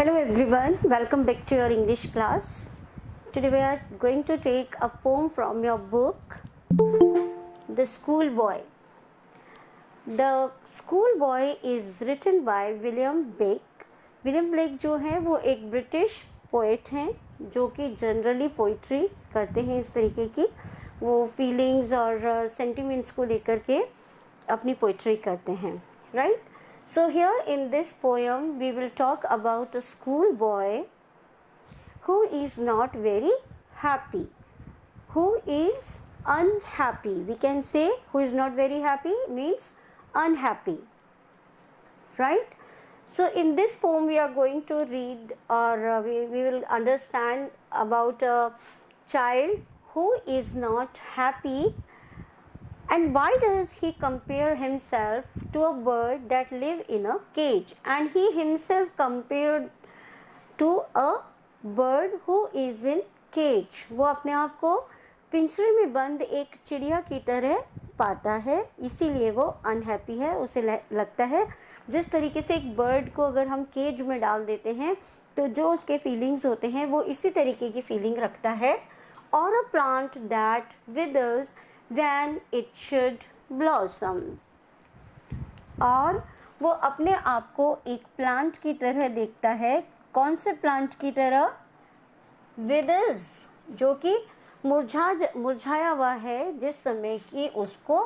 Hello everyone, welcome back to your English class. Today we are going to take a poem from your book, The Schoolboy. The Schoolboy is written by William Blake. William Blake जो है वो एक British poet हैं जो कि generally poetry करते हैं इस तरीके की, वो फीलिंग्स और सेंटिमेंट्स को लेकर के अपनी पोइट्री करते हैं, right? So here in this poem we will talk about a schoolboy who is not very happy, who is unhappy. We can say who is not very happy means unhappy, right? So in this poem we are going to read or we will understand about a child who is not happy. And why does he compare himself to a bird that live in a cage? And he himself compared to a bird who is in cage. वो अपने आप को पिंजरे में बंद एक चिड़िया की तरह पाता है, इसीलिए वो अनहैप्पी है. उसे लगता है जिस तरीके से एक बर्ड को अगर हम केज में डाल देते हैं तो जो उसके फीलिंग्स होते हैं वो इसी तरीके की फीलिंग रखता है. और a plant that withers when it should blossom. और वो अपने आप को एक प्लांट की तरह देखता है. कौन से प्लांट की तरह? withers, जो कि मुरझाया हुआ है जिस समय कि उसको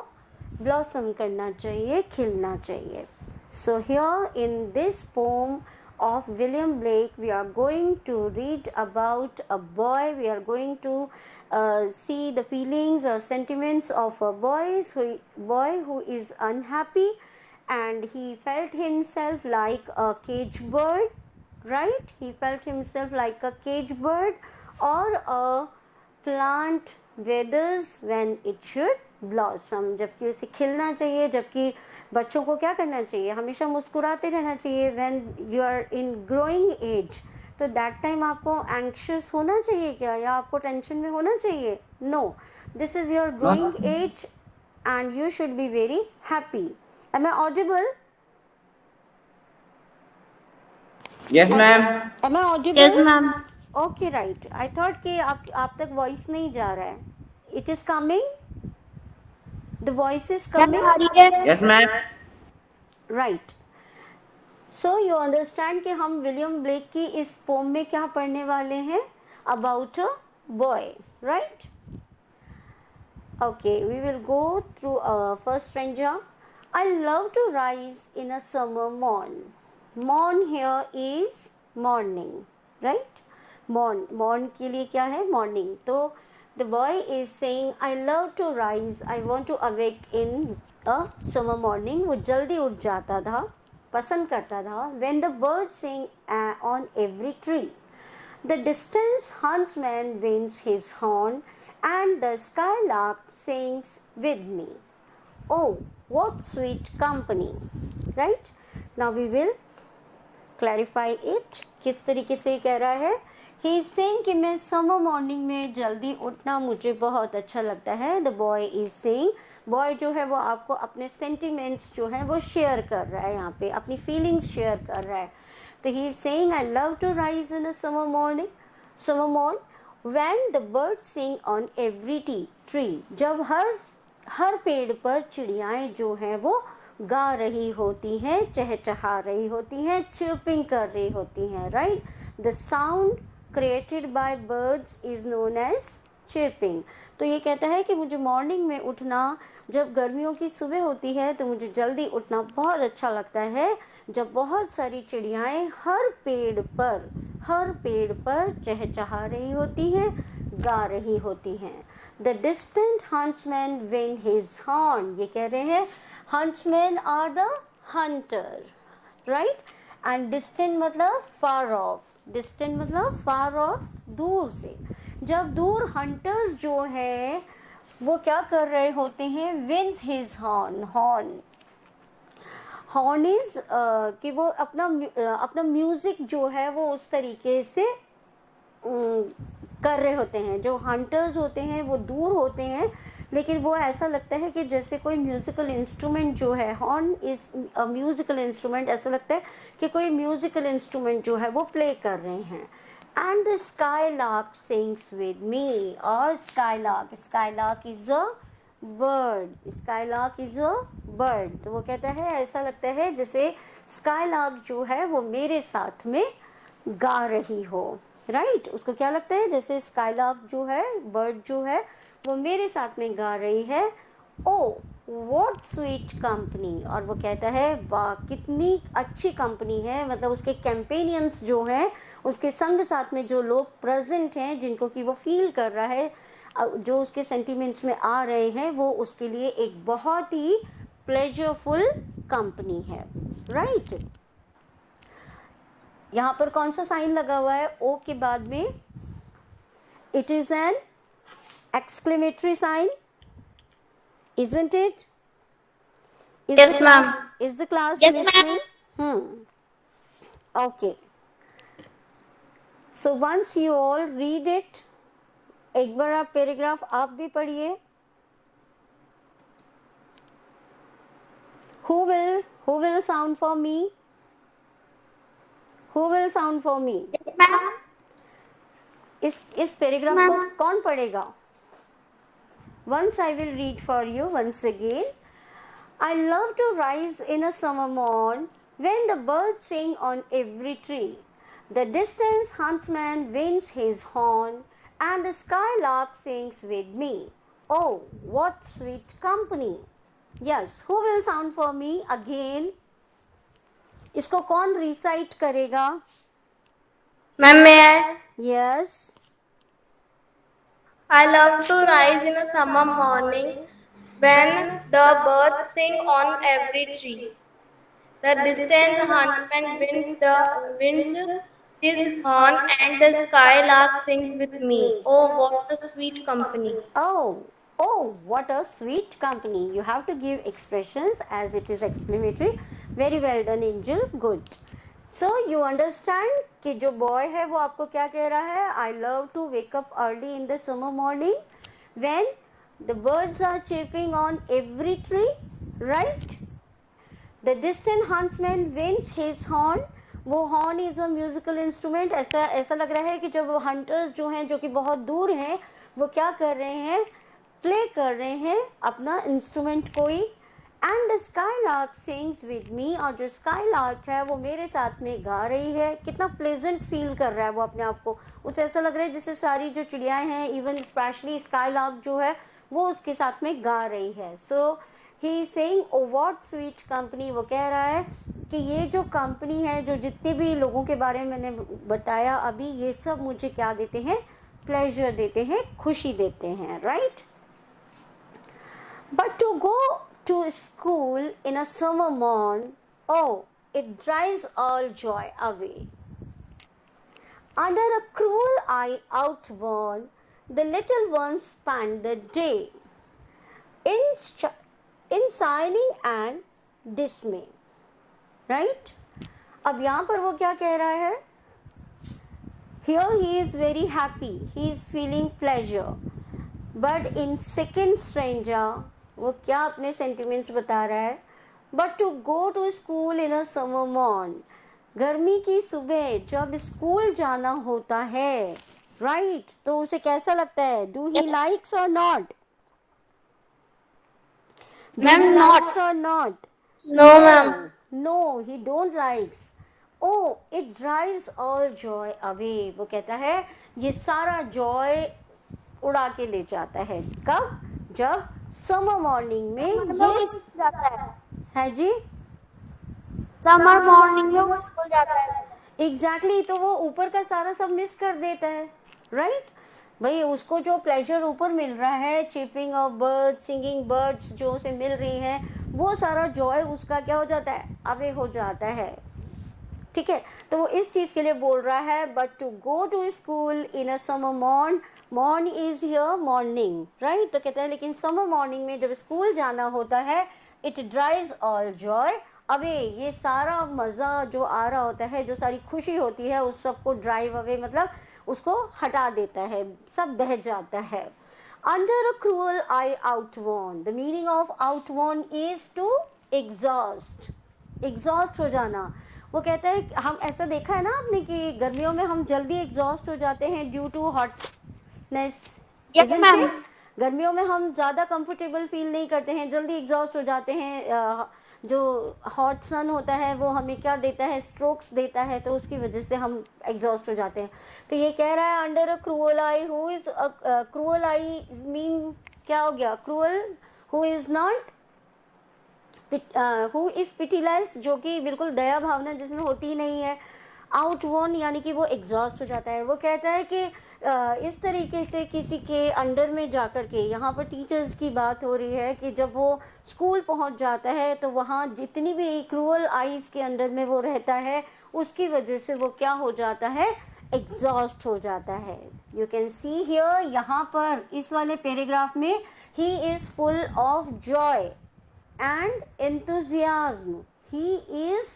blossom करना चाहिए, खिलना चाहिए. So here in this poem of William Blake we are going to read about a boy. We are going to see the feelings or sentiments of a boy who is unhappy and he felt himself like a cage bird, right? He felt himself like a cage bird or a plant withers when it should blossom. जबकि उसे खिलना चाहिए, जबकि बच्चों को क्या करना चाहिए? हमेशा मुस्कुराते रहना चाहिए. when you are in growing age, तो दैट टाइम आपको एंक्शियस होना चाहिए क्या, या आपको टेंशन में होना चाहिए? No, this is your growing age and you should be very happy. Am I audible? Yes ma'am. Am I audible? Yes ma'am. Okay, right. I thought कि आप तक वॉइस नहीं जा रहा है. It is coming, the voice is coming. Yes ma'am. Right. So you understand कि हम William Blake की इस पोम में क्या पढ़ने वाले हैं? About a boy, right? Okay, we will go through first stranger. I love to rise in a summer morn. Morn here is morning, right? Morn के लिए क्या है? मॉर्निंग. तो the boy is saying I love to rise, I want to awake in a summer morning. वो जल्दी उठ जाता था, पसंद करता था. when the birds sing on every tree, the distant huntsman winds his horn and the skylark sings with me. Oh, what sweet company, right? Now we will clarify it. किस तरीके से कह रहा है? He is saying कि मैं summer morning में जल्दी उठना मुझे बहुत अच्छा लगता है. The boy is saying, boy जो है वो आपको अपने सेंटिमेंट्स जो हैं वो शेयर कर रहा है, यहाँ पे अपनी फीलिंग्स शेयर कर रहा है. तो he is saying I love to rise in a summer morn when the birds sing on every tree. जब हर पेड़ पर चिड़ियाएँ जो हैं वो गा रही होती हैं, चहचहा रही होती हैं, चिर्पिंग कर रही होती हैं, right? The sound created by birds is known as chirping. तो ये कहता है कि मुझे मॉर्निंग में उठना, जब गर्मियों की सुबह होती है तो मुझे जल्दी उठना बहुत अच्छा लगता है, जब बहुत सारी चिड़ियाएँ हर पेड़ पर चहचहा रही होती हैं, गा रही होती हैं. The distant huntsman wind his horn. ये कह रहे हैं huntsman are the hunter, right? And distant मतलब फार ऑफ. डिस्टेंट मतलब फार ऑफ, दूर से. जब दूर हंटर्स जो है वो क्या कर रहे होते हैं? Winds his horn. Horn is कि वो अपना म्यूजिक जो है वो उस तरीके से कर रहे होते हैं. जो हंटर्स होते हैं वो दूर होते हैं, लेकिन वो ऐसा लगता है कि जैसे कोई म्यूज़िकल इंस्ट्रूमेंट जो है, horn is a musical instrument, ऐसा लगता है कि कोई म्यूज़िकल इंस्ट्रूमेंट जो है वो प्ले कर रहे हैं. And the skylark sings with me. और skylark is a bird. Skylark is a bird. तो वो कहता है ऐसा लगता है जैसे स्काईलार्क जो है वो मेरे साथ में गा रही हो. राइट, उसको क्या लगता है जैसे स्काईलार्क जो है, बर्ड जो है, वो मेरे साथ में गा रही है. ओ व्हाट स्वीट कंपनी. और वो कहता है वाह कितनी अच्छी कंपनी है, मतलब उसके कैंपेनियंस जो हैं, उसके संग साथ में जो लोग प्रेजेंट हैं, जिनको कि वो फील कर रहा है, जो उसके सेंटिमेंट्स में आ रहे हैं, वो उसके लिए एक बहुत ही प्लेजरफुल कंपनी है. राइट, यहाँ पर कौन सा साइन लगा हुआ है ओ के बाद में? It is an exclamatory sign, isn't it? Yes, ma'am. Is the class Yes, listening? ma'am. Okay. So once you all read it, एक बार आप पैराग्राफ आप भी पढ़िए. Who will sound for me? Who will sound for me? Yes, ma'am. इस paragraph को कौन पढ़ेगा? Once I will read for you once again. I love to rise in a summer morn when the birds sing on every tree. The distant huntsman winds his horn and the skylark sings with me. Oh, what sweet company. Yes, who will sound for me again? इसको कौन recite करेगा? Ma'am, may I? Yes. I love to rise in a summer morning when the birds sing on every tree. The distant huntsman winds his horn and the skylark sings with me. Oh, what a sweet company. Oh, what a sweet company. You have to give expressions as it is exclamatory. Very well done, Angel. Good. So you understand कि जो boy है वो आपको क्या कह रहा है? I love to wake up early in the summer morning when the birds are chirping on every tree, right? The distant huntsman winds his horn. वो horn is a musical instrument. ऐसा लग रहा है कि जब हंटर्स जो हैं, जो कि बहुत दूर हैं, वो क्या कर रहे हैं? प्ले कर रहे हैं अपना इंस्ट्रूमेंट कोई. And the skylark sings with me. और जो स्काईलार्क है वो मेरे साथ में गा रही है. कितना प्लेजेंट फील कर रहा है वो अपने आप को. उसे ऐसा लग रहा है जैसे सारी जो चिड़ियाएँ हैं, इवन स्पेशली स्काईलार्क जो है, वो उसके साथ में गा रही है. So he is saying O what sweet company. वो कह रहा है कि ये जो कंपनी है, जो जितने भी लोगों के बारे में मैंने बताया अभी, ये सब मुझे क्या देते हैं? प्लेजर देते हैं, खुशी देते हैं. Right, but to go to school in a summer morn, oh, it drives all joy away. Under a cruel eye outworn, the little ones spend the day in signing and dismay. Right? अब यहाँ पर वो क्या कह रहा है? Here he is very happy. He is feeling pleasure. But in second stranger, वो क्या अपने sentiments बता रहा है? But to go to school in a summer morn. गर्मी की सुबह जब स्कूल जाना होता है, right? तो उसे कैसा लगता है? Do he likes or not? Ma'am, Likes or not? No, ma'am. No, he don't likes. Oh, it drives all joy away. वो कहता है ये सारा joy उड़ा के ले जाता है. कब? जब समर मॉर्निंग में ये है जी, समर मॉर्निंग में वो स्कूल जाता है. एग्जैक्टली. तो वो ऊपर का सारा सब मिस कर देता है. राइट, भाई उसको जो प्लेजर ऊपर मिल रहा है, chipping of bird, singing birds जो उसे मिल रही हैं, वो सारा जॉय उसका क्या हो जाता है? अवे हो जाता है. ठीक है, तो वो इस चीज़ के लिए बोल रहा है. But to go to school in a summer morn, morn is here morning. Right, तो कहते हैं लेकिन समर मॉर्निंग में जब स्कूल जाना होता है, it drives all Joy away. ये सारा मज़ा जो आ रहा होता है, जो सारी खुशी होती है, उस सब को ड्राइव अवे मतलब उसको हटा देता है, सब बह जाता है. Under a cruel eye outworn, the meaning of outworn is to exhaust, exhaust हो जाना। वो कहता है, हम ऐसा देखा है ना आपने कि गर्मियों में हम जल्दी एग्जॉस्ट हो जाते हैं due to hotness, Yes, isn't ma'am. It? गर्मियों में हम ज़्यादा कंफर्टेबल फील नहीं करते हैं, जल्दी एग्जॉस्ट हो जाते हैं। जो हॉट सन होता है वो हमें क्या देता है, स्ट्रोक्स देता है, तो उसकी वजह से हम एग्जॉस्ट हो जाते हैं। तो ये कह रहा है under a cruel I, who is cruel I mean क्या हो गया, cruel who is not, who is pitiless, जो कि बिल्कुल दया भावना जिसमें होती नहीं है। आउटवर्न यानी कि वो एग्जॉस्ट हो जाता है। वो कहता है कि इस तरीके से किसी के अंडर में जाकर के, यहाँ पर टीचर्स की बात हो रही है कि जब वो स्कूल पहुँच जाता है तो वहाँ जितनी भी क्रूअल आइज़ के अंडर में वो रहता है, उसकी वजह से वो क्या हो जाता है, एग्जॉस्ट हो जाता है। यू कैन सी हियर, यहाँ पर इस वाले पैराग्राफ में, he is full of Joy and enthusiasm, he is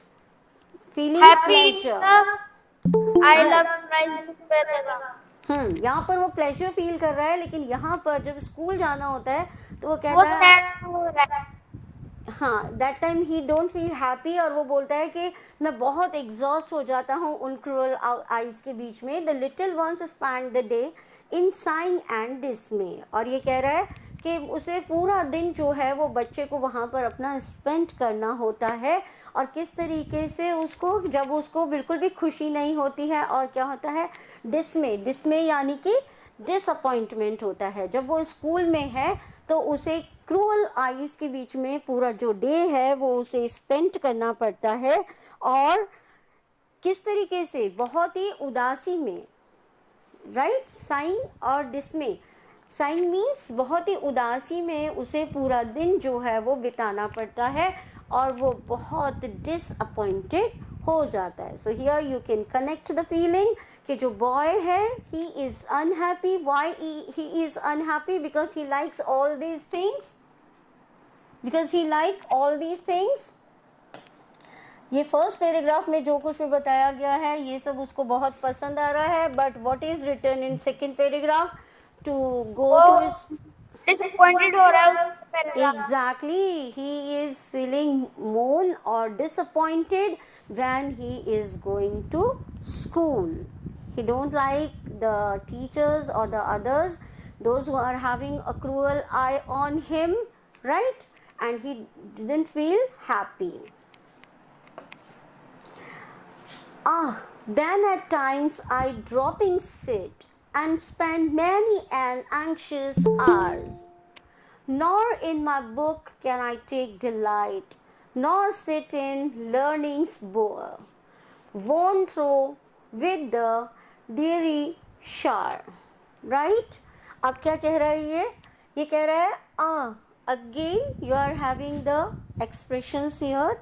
feeling Happy. pleasure। I love sunrise. यहाँ पर वो प्लेजर फील कर रहा है, लेकिन यहाँ पर जब स्कूल जाना होता है तो वो वो कहता है, sad हो रहा है. हाँ, that time he don't feel happy, और वो बोलता है कि मैं बहुत एग्जॉस्ट हो जाता हूँ उन क्रूअल आइज के बीच में। The little ones spend the day in saying and डिसमे, और ये कह रहा है कि उसे पूरा दिन जो है वो बच्चे को वहाँ पर अपना स्पेंड करना होता है, और किस तरीके से उसको, जब उसको बिल्कुल भी खुशी नहीं होती है, और क्या होता है, डिसमे, डिसमे यानी कि डिसअपॉइंटमेंट होता है। जब वो स्कूल में है तो उसे क्रूअल आइज के बीच में पूरा जो डे है वो उसे स्पेंड करना पड़ता है, और किस तरीके से, बहुत ही उदासी में, राइट, साइन और डिसमे, साइन मीन्स बहुत ही उदासी में उसे पूरा दिन जो है वो बिताना पड़ता है, और वो बहुत डिसअपॉइंटेड हो जाता है। So here you can connect the feeling कि जो बॉय है, he is unhappy. Why he is unhappy? Because he likes all these things, because he like all these things. ये फर्स्ट पैराग्राफ में जो कुछ भी बताया गया है ये सब उसको बहुत पसंद आ रहा है, but what is written in second paragraph, to go to his, Disappointed हो रहा है उस paragraph. exactly, he is feeling mourn or disappointed when he is going to school. He don't like the teachers or the others, those who are having a cruel eye on him, right? And he didn't feel happy. Then at times I dropping sit and spend many an anxious hours. Nor in my book can I take delight, nor sit in learning's bower, worn through with the deary shower. Right? अब क्या कह रहा है ये कह रहा है, again you are having the expressions here.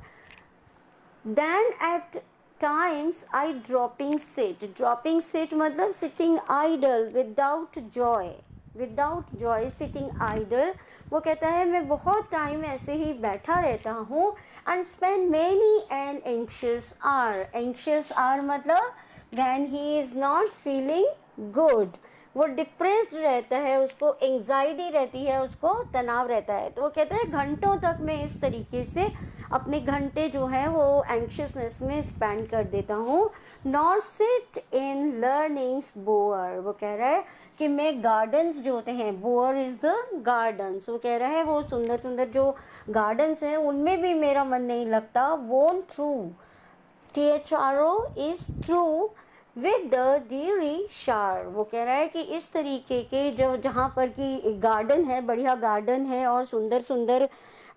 Then at times I dropping sit. Dropping sit मतलब sitting idle without joy. Without joy, sitting idle. वो कहता है मैं बहुत टाइम ऐसे ही बैठा रहता हूँ, and spend many an anxious hour. Anxious hour मतलब when he is not feeling good. वो डिप्रेस्ड रहता है, उसको एंग्जाइटी रहती है, उसको तनाव रहता है। तो वो कहता है घंटों तक मैं इस तरीके से अपने घंटे जो हैं वो एंक्शियसनेस में स्पेंड कर देता हूँ। Not sit in learning's bower, वो कह रहा है कि मैं गार्डन्स जो होते हैं, बोअर इज़ द गार्डन्स, वो कह रहा है वो सुंदर सुंदर जो गार्डन्स हैं उनमें भी मेरा मन नहीं लगता। Worn through, THRO is through with the dreary shower, वो कह रहा है कि इस तरीके के जो जहाँ पर कि गार्डन है, बढ़िया गार्डन है और सुंदर सुंदर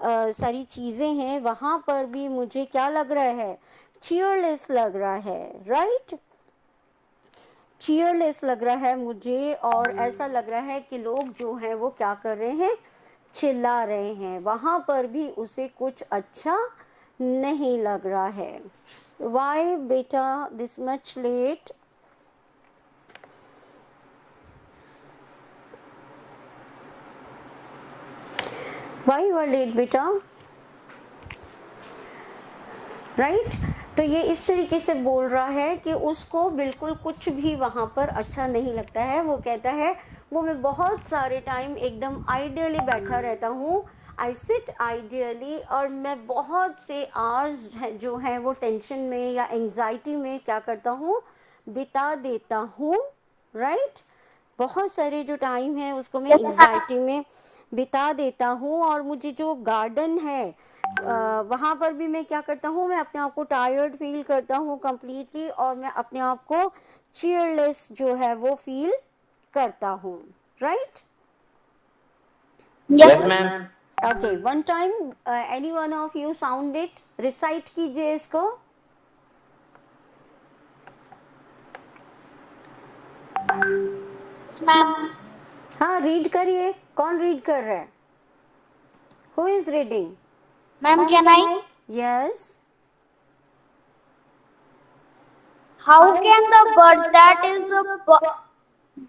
सारी चीज़ें हैं, वहाँ पर भी मुझे क्या लग रहा है, चीयरलेस लग रहा है, राइट, चीयरलेस लग रहा है मुझे, और ऐसा लग रहा है कि लोग जो हैं वो क्या कर रहे हैं, चिल्ला रहे हैं, वहाँ पर भी उसे कुछ अच्छा नहीं लग रहा है। Why beta this much late? Why you are late beta? Right? तो ये इस तरीके से बोल रहा है कि उसको बिल्कुल कुछ भी वहाँ पर अच्छा नहीं लगता है। वो कहता है वो मैं बहुत सारे टाइम एकदम आइडियली बैठा रहता हूँ, आई सिट आइडियली, और मैं बहुत से आवर्स जो हैं वो टेंशन में या एंग्जाइटी में क्या करता हूँ, बिता देता हूँ, राइट। बहुत सारे जो टाइम है उसको मैं एंग्जाइटी में बिता देता हूँ, और मुझे जो गार्डन है वहाँ पर भी मैं क्या करता हूँ, मैं अपने आप को टायर्ड फील करता हूँ कंप्लीटली, और मैं अपने आप को चीयरलेस जो है वो फील करता हूँ, right. Yes, ma'am. Okay, one time any one of you sound it, recite कीजिए इसको। मैम हाँ, रीड करिए। कौन रीड कर रहा है? Who is reading? Ma'am can I yes. How can the bird that is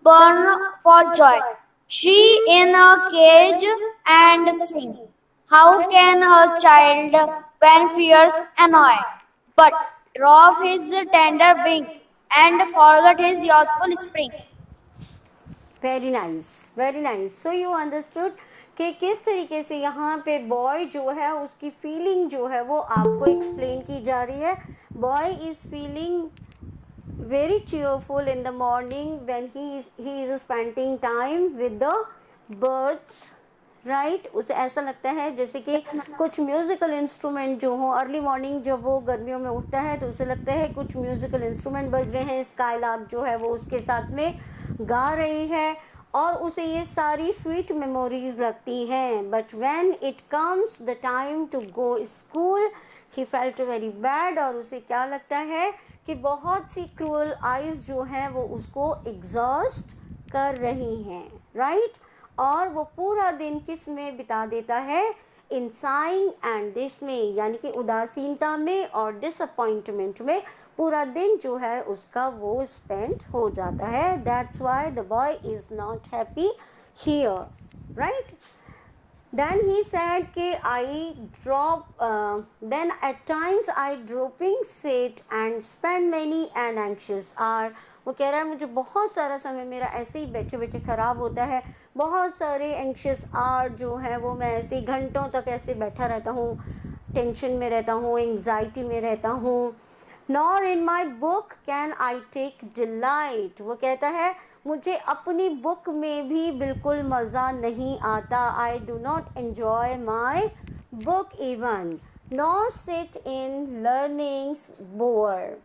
born for joy she in a cage and sing how can a child when fears annoy but drop his tender wing and forget his youthful spring। Very nice, very nice. So you understood कि किस तरीके से यहाँ पे boy जो है उसकी feeling जो है वो आपको एक्सप्लेन की जा रही है। Boy is feeling very cheerful in the morning when he is spending time with the birds, right. उसे ऐसा लगता है जैसे कि कुछ म्यूजिकल इंस्ट्रूमेंट जो हो, अर्ली मॉर्निंग जब वो गर्मियों में उठता है तो उसे लगता है कुछ म्यूजिकल इंस्ट्रूमेंट बज रहे हैं, स्काईलार्क जो है वो उसके साथ में गा रही है, और उसे ये सारी स्वीट मेमोरीज लगती हैं। But when it comes the time to go school he felt very bad, और उसे क्या लगता है कि बहुत सी क्रूअल आइज जो हैं वो उसको एग्जॉस्ट कर रही हैं, राइट। और वो पूरा दिन किस में बिता देता है, इन साइंग एंड दिस में, यानी कि उदासीनता में और डिसअपॉइंटमेंट में पूरा दिन जो है उसका वो स्पेंड हो जाता है। That's why the boy is not happy here, right. Then he said कि then at times I dropping sit and spend many an anxious hour। वो कह रहा है मुझे बहुत सारा समय मेरा ऐसे ही बैठे बैठे ख़राब होता है, बहुत सारे एंक्शियस आवर जो है वो मैं ऐसे ही घंटों तक ऐसे बैठा रहता हूँ, टेंशन में रहता हूँ, एंग्जाइटी में रहता हूँ। Nor in my book can I take delight. वो कहता है मुझे अपनी बुक में भी बिल्कुल मज़ा नहीं आता। I do not enjoy my book even, nor sit in learning's bower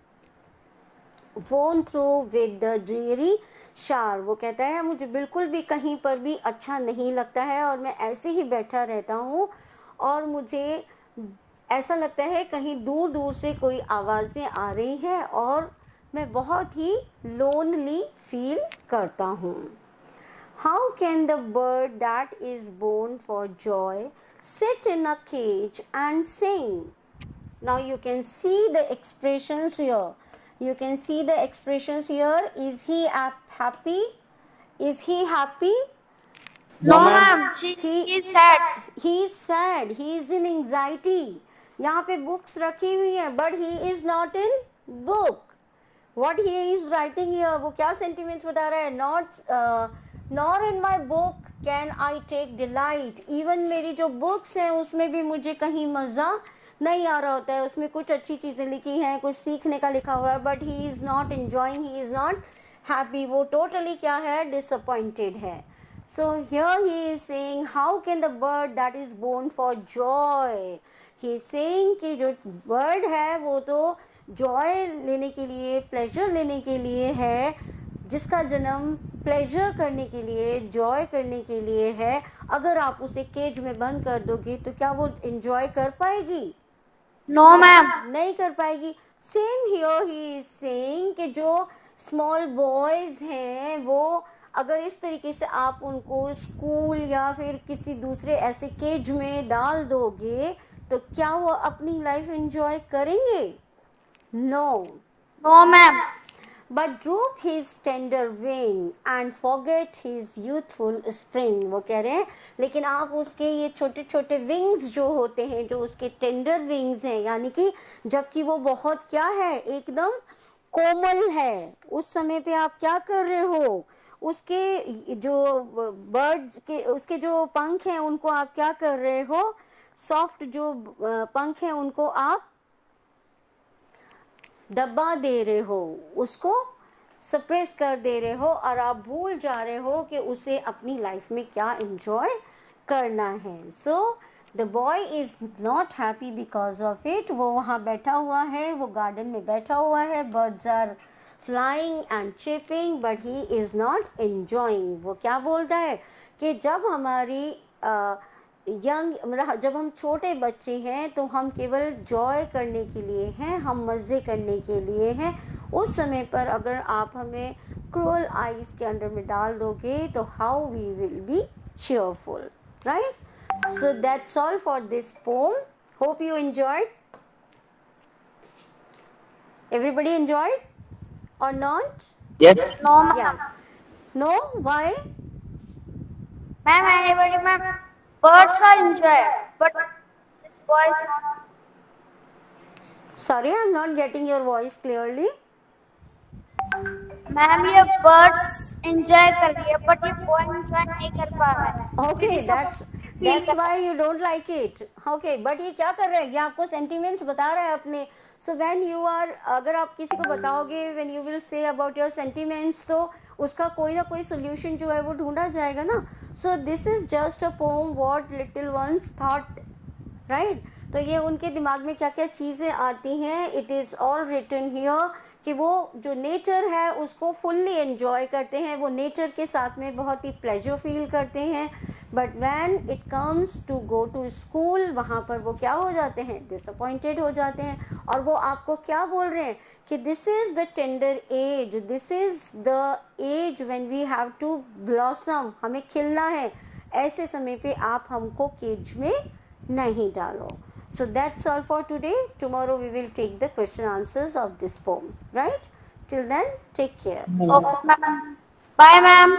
worn through with the dreary shower. वो कहता है मुझे बिल्कुल भी कहीं पर भी अच्छा नहीं लगता है, और मैं ऐसे ही बैठा रहता हूँ, और मुझे ऐसा लगता है कहीं दूर दूर से कोई आवाज़ें आ रही हैं, और मैं बहुत ही लोनली फील करता हूँ। How can the bird that is born for joy sit in a cage and sing. Now you can see the expressions here, you can see the expressions here. Is he happy? Is he happy? No ma'am, he is sad। He is sad, he is in anxiety। यहाँ पे books रखी हुई हैं but he is not in book। what he is writing here, वो क्या sentiments बता रहा है, nor in my book can I take delight। even मेरी जो books हैं उसमें भी मुझे कहीं मज़ा नहीं आ रहा होता है, उसमें कुछ अच्छी चीज़ें लिखी हैं, कुछ सीखने का लिखा हुआ है, but he is not enjoying, he is not happy. वो टोटली क्या है, डिसअपॉइंटेड है। So here he is saying how can the bird that is born for joy. He is saying कि जो बर्ड है वो तो जॉय लेने के लिए, प्लेजर लेने के लिए है, जिसका जन्म प्लेजर करने के लिए, जॉय करने के लिए है। अगर आप उसे केज में बंद कर दोगे तो क्या वो एंजॉय कर पाएगी? नो मैम, नहीं कर पाएगी। Same here he is saying कि जो स्मॉल बॉयज हैं वो अगर इस तरीके से आप उनको स्कूल या फिर किसी दूसरे ऐसे केज में डाल दोगे तो क्या वो अपनी लाइफ एंजॉय करेंगे? No, no ma'am. but droop his tender wing and forget his youthful spring। वो कह रहे हैं लेकिन आप उसके ये छोटे छोटे विंग्स जो होते हैं, जो उसके टेंडर विंग्स हैं, यानी कि जबकि वो बहुत क्या है, एकदम कोमल है, उस समय पे आप क्या कर रहे हो, उसके जो बर्ड्स के उसके जो पंख हैं उनको आप क्या कर रहे हो, सॉफ्ट जो पंख हैं उनको आप दबा दे रहे हो, उसको सप्रेस कर दे रहे हो और आप भूल जा रहे हो कि उसे अपनी लाइफ में क्या एंजॉय करना है. So the boy is not happy because of it. वो वहाँ बैठा हुआ है, वो गार्डन में बैठा हुआ है, birds are flying and chirping but he is not enjoying. वो क्या बोलता है कि जब हमारी यंग मतलब जब हम छोटे बच्चे हैं तो हम केवल जॉय करने के लिए हैं, हम मज़े करने के लिए हैं. उस समय पर अगर आप हमें क्रूअल आइज के अंडर में डाल दोगे तो how we will be cheerful, right? So that's all for this poem. Hope you enjoyed. Everybody enjoyed or not? Yes. No, ma'am. Yes. No? Why? Ma'am, anybody, ma'am. Birds are enjoyed, but this boy is not. Sorry, I'm not getting your voice clearly. Ma'am ये birds enjoy कर रही है but ये boy enjoy नहीं कर पा रहा है. Okay, that's why you don't like it. Okay, but ये क्या कर रहा है, ये आपको sentiments बता रहा है अपने. So when you are, अगर आप किसी को बताओगे, when you will say about your sentiments, तो उसका कोई ना कोई solution जो है वो ढूंढा जाएगा ना. So this is just a poem what little ones thought, right? तो ये उनके दिमाग में क्या क्या चीज़ें आती हैं, it is all written here कि वो जो नेचर है उसको फुल्ली एंजॉय करते हैं, वो नेचर के साथ में बहुत ही प्लेजर फील करते हैं. But when it comes to go to school, वहाँ पर वो क्या हो जाते हैं, डिसअपॉइंटेड हो जाते हैं. और वो आपको क्या बोल रहे हैं कि this is the tender age, this is the age when we have to blossom, हमें खिलना है. ऐसे समय पे आप हमको केज में नहीं डालो. So that's all for today. Tomorrow we will take the question answers of this poem, right? Till then, take care. Okay, ma'am. Bye, ma'am.